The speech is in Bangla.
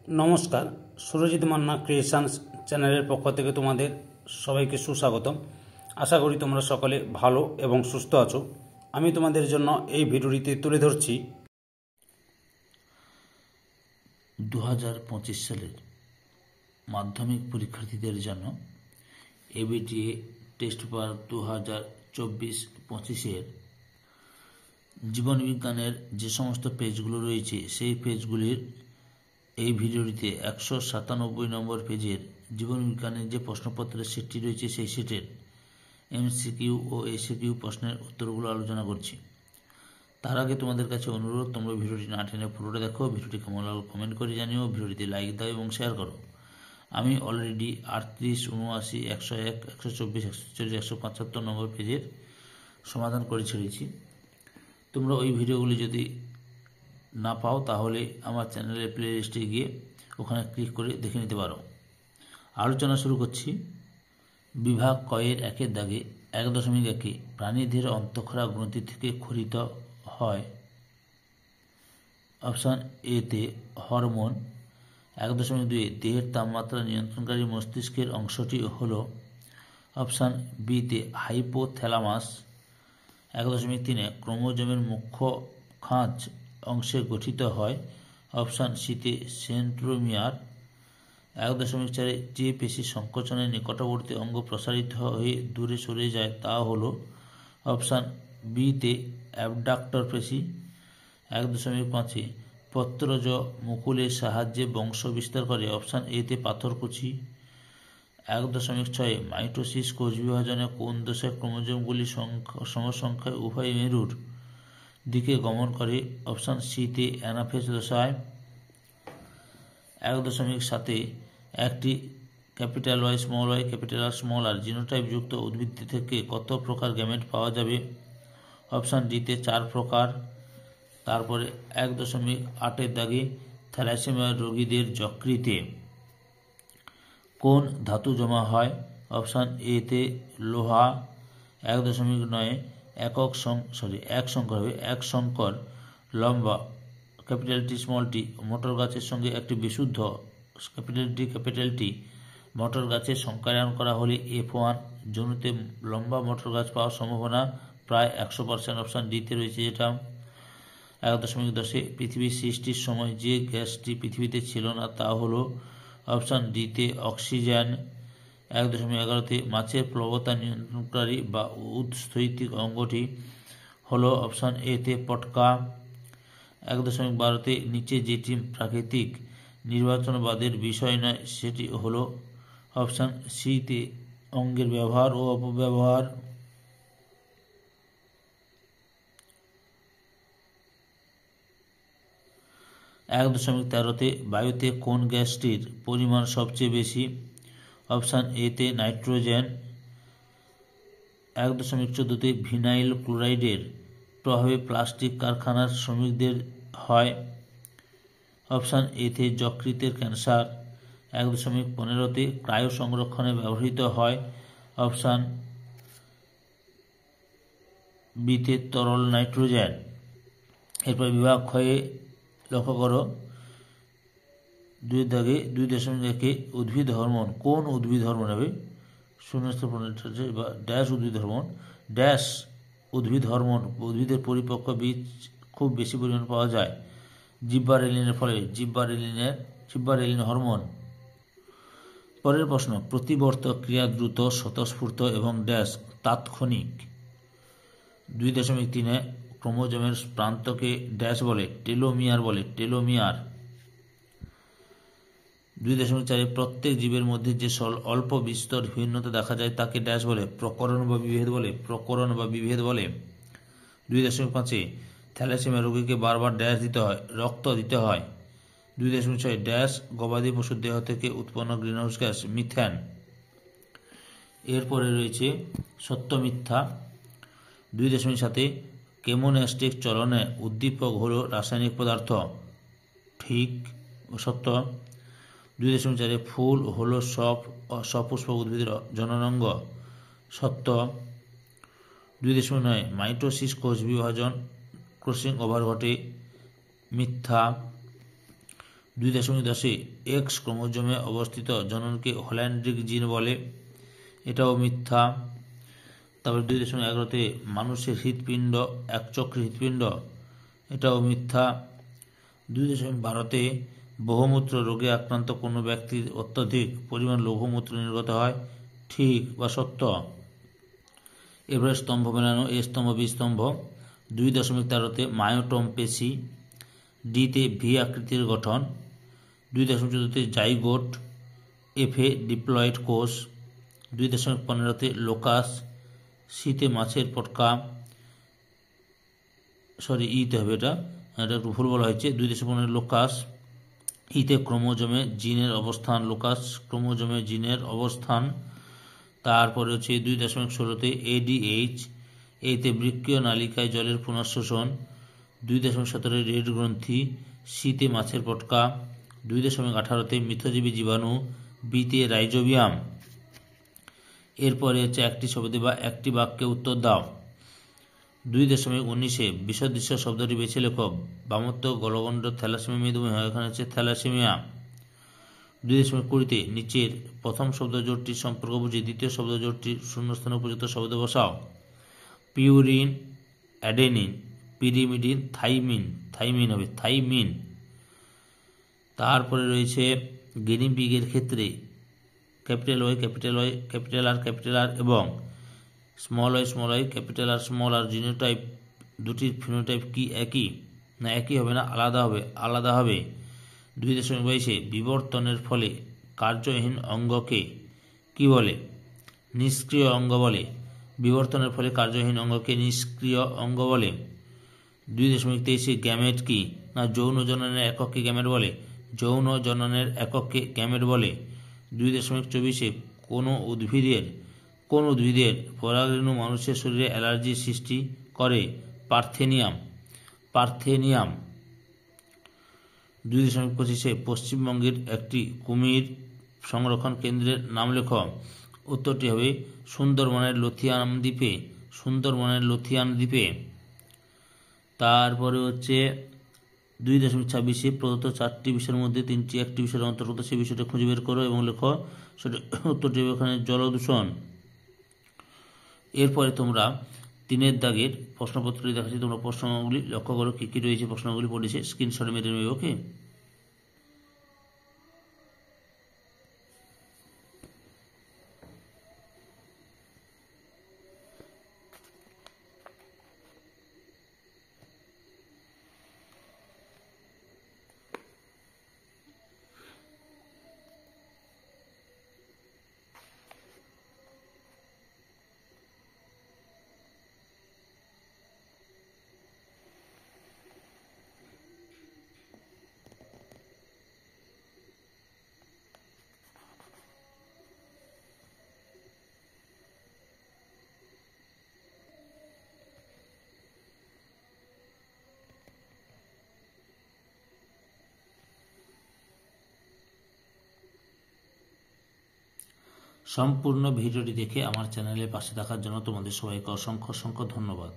নমস্কার, সুরজিৎ মান্না ক্রিয়েশনস চ্যানেলের পক্ষ থেকে তোমাদের সবাইকে সুস্বাগতম। আশা করি তোমরা সকলে ভালো এবং সুস্থ আছো। আমি তোমাদের জন্য এই ভিডিওটিতে তুলে ধরছি 2025 সালের মাধ্যমিক পরীক্ষার্থীদের জন্য এবিটিএ টেস্ট পেপার 2024-25 জীবনবিজ্ঞানের যে সমস্ত পেজগুলো রয়েছে সেই পেজগুলির এই ভিডিওটিতে 197 নম্বর পেজের জীবনবিজ্ঞানের যে প্রশ্নপত্রের সেটটি রয়েছে সেই সেটের এমসিকিউ ও এসিকিউ প্রশ্নের উত্তরগুলো আলোচনা করছি। তার আগে তোমাদের কাছে অনুরোধ, তোমরা ভিডিওটি না টেনে পুরোটা দেখো, ভিডিওটি কেমন লাগলো কমেন্ট করে জানিও, ভিডিওটিতে লাইক দাও এবং শেয়ার করো। আমি অলরেডি 38, 79, 101, 124, 140, 175 নম্বর পেজের সমাধান করে ছেড়েছি। তোমরা ওই ভিডিওগুলি যদি না পাও তাহলে আমার চ্যানেলের প্লে লিস্টে গিয়ে ওখানে ক্লিক করে দেখে নিতে পারো। আলোচনা শুরু করছি। বিভাগ কয়ের 1-এর দাগে 1.1 প্রাণীদের অন্তঃক্ষরা গ্রন্থি থেকে ক্ষরিত হয়। অপশান এতে হরমোন। 1.2 দেহের তাপমাত্রা নিয়ন্ত্রণকারী মস্তিষ্কের অংশটি হল। অপশান বিতে হাইপোথ্যালামাস। 1.3 ক্রোমোজোমের মুখ্য খাঁজ অংশে গঠিত হয়। অপশান সিতে সেন্ট্রোমিয়ার। 1.4 যে পেশি সংকোচনের নিকটবর্তী অঙ্গ প্রসারিত হয়ে দূরে সরে যায় তা হল। অপশান বিতে অ্যাবডাক্টর পেশি। 1.5 পত্রজ মুকুলের সাহায্যে বংশ বিস্তার করে। অপশান এতে পাথরকুচি। 1.6 মাইটোসিস কোষ বিভাজনে কোন দশায় ক্রোমোজোমগুলি সমসংখ্যায় উভয় মেরুর দিকে গমন করে। অপশান সিতে অ্যানাফেজ দশায়। 1.7 একটি capital Y capital R small R genotype যুক্ত উদ্ভিদ থেকে কত প্রকার গ্যামেট পাওয়া যাবে। অপশান ডিতে 4 প্রকার। তারপরে 1.8-এর দাগে থ্যালাসেমিয়া রোগীদের যকৃতে কোন ধাতু জমা হয়। অপশান এতে লোহা। 1.9 এক সংকর লম্বা capital T small tea motor গাছের সঙ্গে একটি বিশুদ্ধ ক্যাপিটাল টি মোটর গাছের সংকারায়ন করা হলে F1 জনুতে লম্বা মোটর গাছ পাওয়ার সম্ভাবনা প্রায় 100%। অপশান ডিতে রয়েছে যেটা। 1.10 পৃথিবীর সৃষ্টির সময় যে গ্যাসটি পৃথিবীতে ছিল না তা হলো। অপশান ডিতে অক্সিজেন। 1.11 মাছের প্লবতা নিয়ন্ত্রণকারী বা উৎস্থৈতিক অঙ্গটি হলো। অপশান এতে পটকা। 1.12 নিচে যেটি প্রাকৃতিক নির্বাচনবাদের বিষয় নয় সেটি হলো। অপশান সিতে অঙ্গের ব্যবহার ও অপব্যবহার। 1.13 বায়ুতে কোন গ্যাসটির পরিমাণ সবচেয়ে বেশি। অপশান এতে নাইট্রোজেন। 1.14 ভিনাইল ক্লোরাইডের প্রভাবে প্লাস্টিক কারখানার শ্রমিকদের হয়। অপশান এতে যকৃতের ক্যান্সার। 1.15 ক্রায়ো সংরক্ষণে ব্যবহৃত হয়। অপশান বিতে তরল নাইট্রোজেন। এরপর বিভাগ ক্ষয়ে লক্ষ্য করো 2-এর দাগে 2.1 উদ্ভিদ হরমোন। কোন উদ্ভিদ হরমোন হবে শূন্যস্থান বা ড্যাশ উদ্ভিদ হরমোন। ড্যাশ উদ্ভিদ হরমোন উদ্ভিদের পরিপক্ক বীজ খুব বেশি পরিমাণ পাওয়া যায় জিব্বারেলিনের ফলে। জিব্বারেলিন হরমোন। পরের প্রশ্ন, প্রতিবর্তক ক্রিয়া দ্রুত, স্বতঃস্ফূর্ত এবং ড্যাশ তাৎক্ষণিক। 2.3 ক্রোমোজোমের প্রান্তকে ড্যাশ বলে টেলোমিয়ার বলে। 2.4 প্রত্যেক জীবের মধ্যে যে অল্প বিস্তর ভিন্নতা দেখা যায় তাকে ড্যাশ বলে প্রকরণ বা বিভেদ বলে। 2.5 থ্যালাসেমিয়া রোগীকে বারবার ড্যাশ দিতে হয়, রক্ত দিতে হয়। 2.6 ড্যাশ গবাদি পশুর দেহ থেকে উৎপন্ন গ্রিনহাউস গ্যাস মিথেন। এরপরে রয়েছে সত্য মিথ্যা। 2.7 কেমোন্যাস্টিক চলনে উদ্দীপক হলো রাসায়নিক পদার্থ। ঠিক ও সত্য। 2.4 ফুল হলো সপুষ্পক উদ্ভিদের জননাঙ্গ। সত্য। 2.9 মাইটোসিস কোষ বিভাজন ক্রসিং ওভার ঘটে। মিথ্যা। 2.10 এক্স ক্রোমোজোমে অবস্থিত জননকে হল্যান্ড্রিক জিন বলে, এটাও মিথ্যা। তারপরে 2.11 মানুষের হৃৎপিণ্ড একচক্রী হৃৎপিণ্ড, এটাও মিথ্যা। 2.12 বহুমূত্র রোগে আক্রান্ত কোনো ব্যক্তির অত্যধিক পরিমাণ লঘুমূত্র নির্গত হয়, ঠিক বা সত্য। এবারে স্তম্ভ মেলানো, এ স্তম্ভ বি স্তম্ভ। 2.13 মায়োটম পেশি, ডিতে ভি আকৃতির গঠন। 2.14 জাইগোট, এফে ডিপ্লয়েড কোষ। 2.15 লোকাস, সিতে মাছের পটকা, ইতে হবে, এটা একটু ভুল বলা হয়েছে। 2.15 লোকাস, ইতে ক্রোমোজোমে জিনের অবস্থান, লোকাস ক্রোমোজোমে জিনের অবস্থান। তারপরে হচ্ছে 2.16 এডিএইচ, এতে বৃক্কীয় নালিকায় জলের পুনঃশোষণ। 2.17 রেড গ্রন্থি, সিতে মাছের পটকা। 2.18 মিথজীবী জীবাণু, বিতে রাইজোবিয়াম। এরপরে হচ্ছে একটি শব্দে বা একটি বাক্যে উত্তর দাও। 2.19 বিষদৃশ্য শব্দটি বেছে লেখো। বামত্ব গলগণ্ড থ্যালাসেমিয়া মেদুময় হয়, এখানে হচ্ছে থ্যালাসেমিয়া। 2.20 নিচের প্রথম শব্দ জোটটির সম্পর্ক বুঝে দ্বিতীয় শব্দ জোটটির শূন্যস্থানে উপযুক্ত শব্দ বসাও। Purine, adenine, pyrimidine, thymine, thymine হবে থাইমিন। তারপরে রয়েছে গিনি পিগের ক্ষেত্রে capital Y, capital Y, capital R এবং small Y, capital R small R genotype দুটির ফিনোটাইপ কি একই? না, একই হবে না, আলাদা হবে। 2.22 বিবর্তনের ফলে কার্যহীন অঙ্গকে কি বলে? নিষ্ক্রিয় অঙ্গ বলে। বিবর্তনের ফলে কার্যহীন অঙ্গকে নিষ্ক্রিয় অঙ্গ বলে। 2.23 গ্যামেট কি? না, যৌন জননের একককে গ্যামেট বলে। যৌন জননের একককে গ্যামেট বলে। 2.24 কোন উদ্ভিদের পরাগরেণু মানুষের শরীরে অ্যালার্জি সৃষ্টি করে? পার্থেনিয়াম। 2.25 পশ্চিমবঙ্গের একটি কুমির সংরক্ষণ কেন্দ্রের নাম লেখ। উত্তরটি হবে সুন্দরবনের লথিয়ান দ্বীপে। তারপরে হচ্ছে 2.26 প্রদত্ত 4টি বিষয়ের মধ্যে 3টি একটি বিষয়ের অন্তর্গত, সেই বিষয়টা খুঁজে বের করো এবং লেখো। সেটা উত্তরটি হবে এখানে জলদূষণ। এরপরে তোমরা 3 দাগের প্রশ্নপত্রটি দেখাচ্ছি, তোমরা প্রশ্নগুলি লক্ষ্য করো, কী কী রয়েছে প্রশ্নগুলি পড়েছে, স্ক্রিনশট মেরে নেবে। ওকে, সম্পূর্ণ ভিডিওটি দেখে আমার চ্যানেলের পাশে থাকার জন্য তোমাদের সবাইকে অসংখ্য ধন্যবাদ।